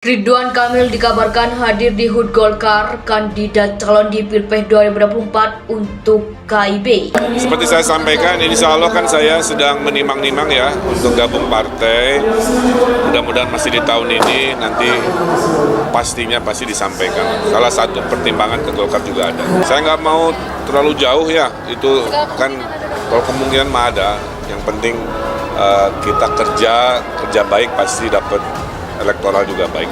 Ridwan Kamil dikabarkan hadir di HUT Golkar, kandidat calon di Pilpres 2024 untuk KIB. Seperti saya sampaikan, insya Allah kan saya sedang menimang-nimang ya untuk gabung partai. Mudah-mudahan masih di tahun ini, nanti pastinya pasti disampaikan. Salah satu pertimbangan ke Golkar juga ada. Saya nggak mau terlalu jauh ya, itu kan kalau kemungkinan mah ada. Yang penting kita kerja baik pasti dapat elektoral juga baik.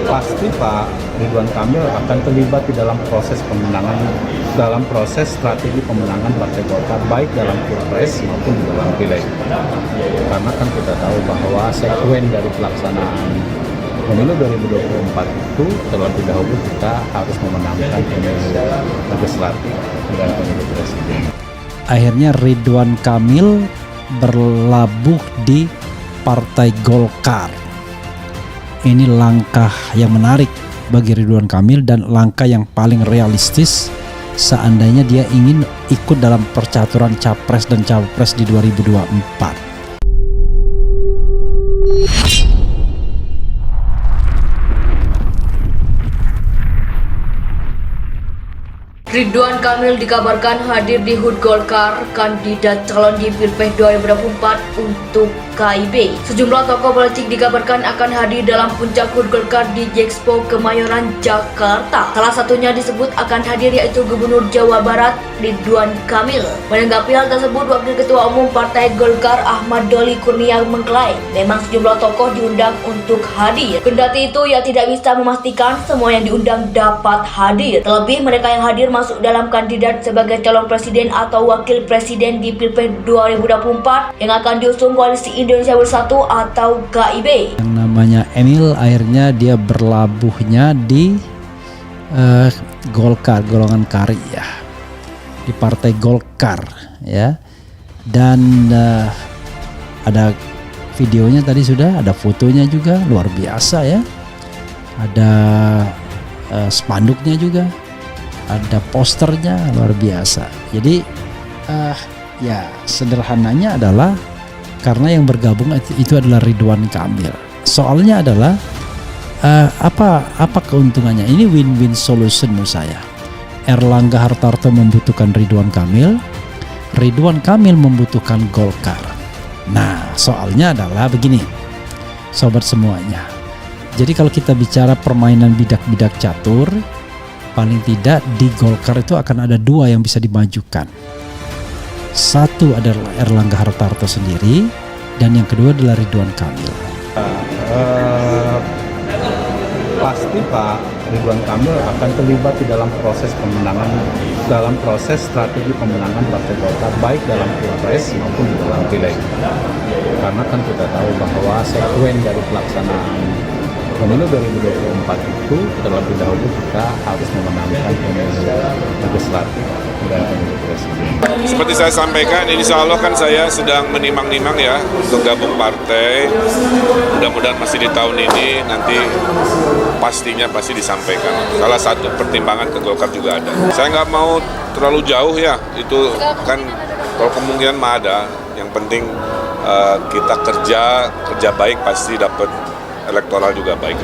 Pasti Pak Ridwan Kamil akan terlibat di dalam proses pemenangan, dalam proses strategi pemenangan Partai Golkar, baik dalam Pilpres maupun di dalam Pileg. Karena kan kita tahu bahwa sekuen dari pelaksanaan pemilu 2024 itu terlebih dahulu kita harus memenangkan pemilu legislatif dan pemilu presiden. Akhirnya Ridwan Kamil berlabuh di Partai Golkar. Ini langkah yang menarik bagi Ridwan Kamil dan langkah yang paling realistis seandainya dia ingin ikut dalam percaturan capres dan cawapres di 2024. Ridwan Kamil dikabarkan hadir di HUT Golkar, kandidat calon di Pilpres 2024 untuk KIB. Sejumlah tokoh politik dikabarkan akan hadir dalam puncak HUT Golkar di Jexpo Kemayoran, Jakarta. Salah satunya disebut akan hadir yaitu Gubernur Jawa Barat Ridwan Kamil. Menanggapi hal tersebut, Wakil Ketua Umum Partai Golkar Ahmad Doli Kurnia mengklaim memang sejumlah tokoh diundang untuk hadir. Kendati itu, ia tidak bisa memastikan semua yang diundang dapat hadir. Terlebih mereka yang hadir masuk dalam kandidat sebagai calon presiden atau wakil presiden di Pilpres 2024 yang akan diusung Koalisi Indonesia Bersatu atau KIB. Yang namanya Emil akhirnya dia berlabuhnya di Golkar, golongan kari ya, di Partai Golkar ya. Dan ada videonya tadi sudah, ada fotonya juga, luar biasa ya. Ada spanduknya juga, ada posternya, luar biasa. Jadi ya sederhananya adalah karena yang bergabung itu adalah Ridwan Kamil. Soalnya adalah apa keuntungannya? Ini win-win solution menurut saya. Erlangga Hartarto membutuhkan Ridwan Kamil, Ridwan Kamil membutuhkan Golkar. Nah, soalnya adalah begini, sobat semuanya. Jadi kalau kita bicara permainan bidak-bidak catur, paling tidak di Golkar itu akan ada dua yang bisa dimajukan. Satu adalah Erlangga Hartarto sendiri, dan yang kedua adalah Ridwan Kamil. Pasti Pak Ridwan Kamil akan terlibat di dalam proses pemenangan, dalam proses strategi pemenangan Partai Golkar, baik dalam Pilpres maupun di dalam Pileg. Karena kan kita tahu bahwa sekuen dari pelaksanaan pemilu 2024 itu terlebih dahulu kita harus memenangkan pemilu legislatif dan pemilu presiden. Seperti saya sampaikan, insya Allah kan saya sedang menimang-nimang ya untuk gabung partai. Mudah-mudahan masih di tahun ini, nanti pastinya pasti disampaikan. Salah satu pertimbangan ke Golkar juga ada. Saya nggak mau terlalu jauh ya, itu kan kalau kemungkinan mah ada. Yang penting kita kerja baik pasti dapat elektoral juga baik.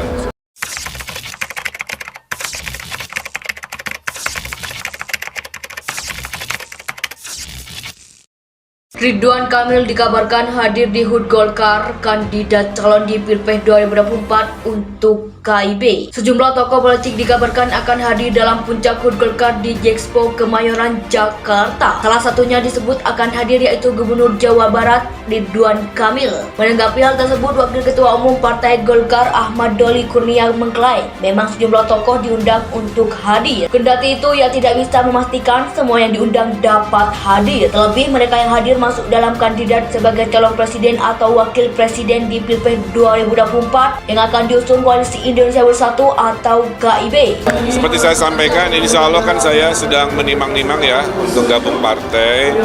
Ridwan Kamil dikabarkan hadir di HUT Golkar, kandidat calon di Pilpres 2024 untuk KIB. Sejumlah tokoh politik dikabarkan akan hadir dalam puncak HUT Golkar di Jexpo Kemayoran, Jakarta. Salah satunya disebut akan hadir yaitu Gubernur Jawa Barat Ridwan Kamil. Menanggapi hal tersebut, Wakil Ketua Umum Partai Golkar Ahmad Doli Kurnia mengklaim memang sejumlah tokoh diundang untuk hadir. Kendati itu, ia tidak bisa memastikan semua yang diundang dapat hadir. Terlebih mereka yang hadir masuk dalam kandidat sebagai calon presiden atau wakil presiden di Pilpres 2024 yang akan diusung Koalisi Indonesia Bersatu atau KIB. Seperti saya sampaikan, insya Allah kan saya sedang menimang-nimang ya untuk gabung partai.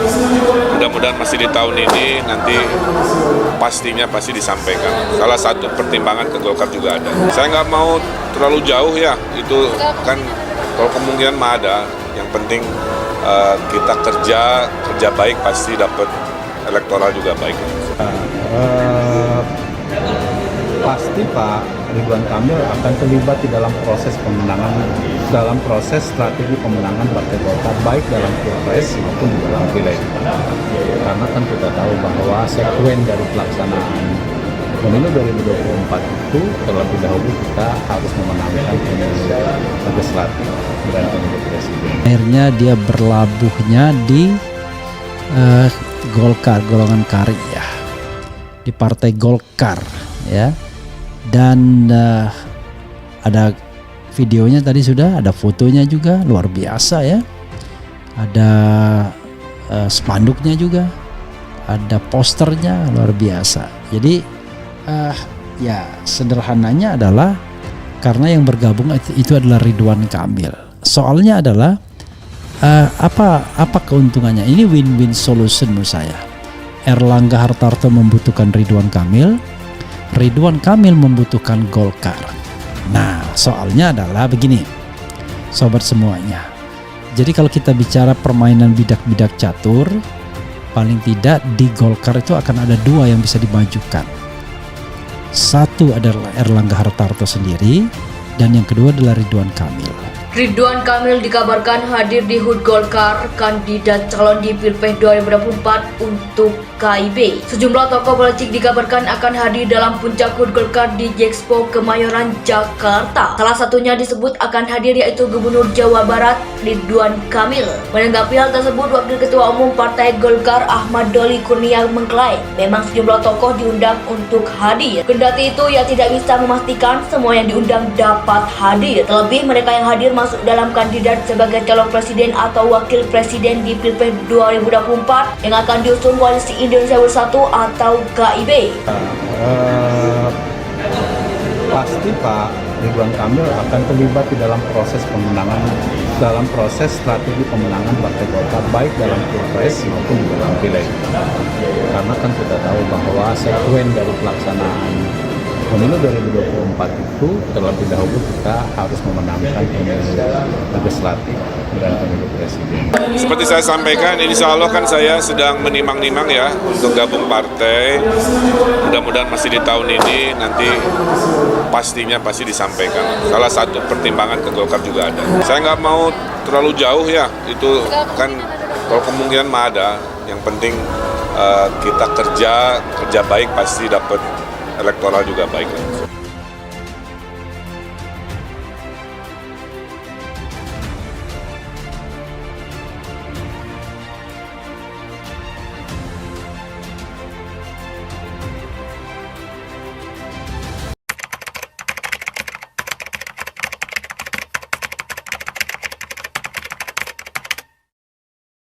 Mudah-mudahan masih di tahun ini, nanti pastinya pasti disampaikan. Salah satu pertimbangan ke Golkar juga ada. Saya nggak mau terlalu jauh ya, itu kan kalau kemungkinan mah ada. Yang penting kita kerja baik pasti dapat elektoral juga baik. Pasti Pak Ridwan Kamil akan terlibat di dalam proses pemenangan, dalam proses strategi pemenangan Partai Golkar baik dalam Pilpres maupun di dalam Pileg. Karena kan kita tahu bahwa sekuen dari pelaksanaan pemilu 2024 itu terlebih dahulu kita harus memenangkan pemilu legislatif dan pemilu presiden. Akhirnya dia berlabuhnya di Golkar, golongan karya ya, di Partai Golkar ya. Dan ada videonya tadi sudah, ada fotonya juga, luar biasa ya. Ada spanduknya juga, ada posternya, luar biasa. Jadi ya sederhananya adalah karena yang bergabung itu adalah Ridwan Kamil. Soalnya adalah apa keuntungannya? Ini win-win solution menurut saya. Erlangga Hartarto membutuhkan Ridwan Kamil, Ridwan Kamil membutuhkan Golkar. Nah, soalnya adalah begini, sobat semuanya. Jadi kalau kita bicara permainan bidak-bidak catur, paling tidak di Golkar itu akan ada dua yang bisa dimajukan. Satu adalah Erlangga Hartarto sendiri, dan yang kedua adalah Ridwan Kamil. Ridwan Kamil dikabarkan hadir di HUT Golkar, kandidat calon di Pilpres 2024 untuk KIB. Sejumlah tokoh politik dikabarkan akan hadir dalam puncak HUT Golkar di Jexpo Kemayoran, Jakarta. Salah satunya disebut akan hadir yaitu Gubernur Jawa Barat Ridwan Kamil. Menanggapi hal tersebut, Wakil Ketua Umum Partai Golkar Ahmad Doli Kurnia mengklaim memang sejumlah tokoh diundang untuk hadir. Kendati itu, ia tidak bisa memastikan semua yang diundang dapat hadir. Terlebih mereka yang hadir masuk dalam kandidat sebagai calon presiden atau wakil presiden di Pilpres 2024 yang akan diusung Koalisi Indonesia Bersatu atau KIB. Pasti Pak Ridwan Kamil akan terlibat di dalam proses pemenangan, dalam proses strategi pemenangan Partai Golkar baik dalam Pilpres maupun di dalam Pileg. Karena kan kita tahu bahwa sekuen dari pelaksanaan pemilu 2024 itu terlebih dahulu kita harus memenangkan pemilu legislatif dan pemilu presiden. Seperti saya sampaikan, insya Allah kan saya sedang menimang-nimang ya untuk gabung partai. Mudah-mudahan masih di tahun ini, nanti pastinya pasti disampaikan. Salah satu pertimbangan ke Golkar juga ada. Saya nggak mau terlalu jauh ya, itu kan kalau kemungkinan mah ada. Yang penting kita kerja baik pasti dapat elektoral juga baik.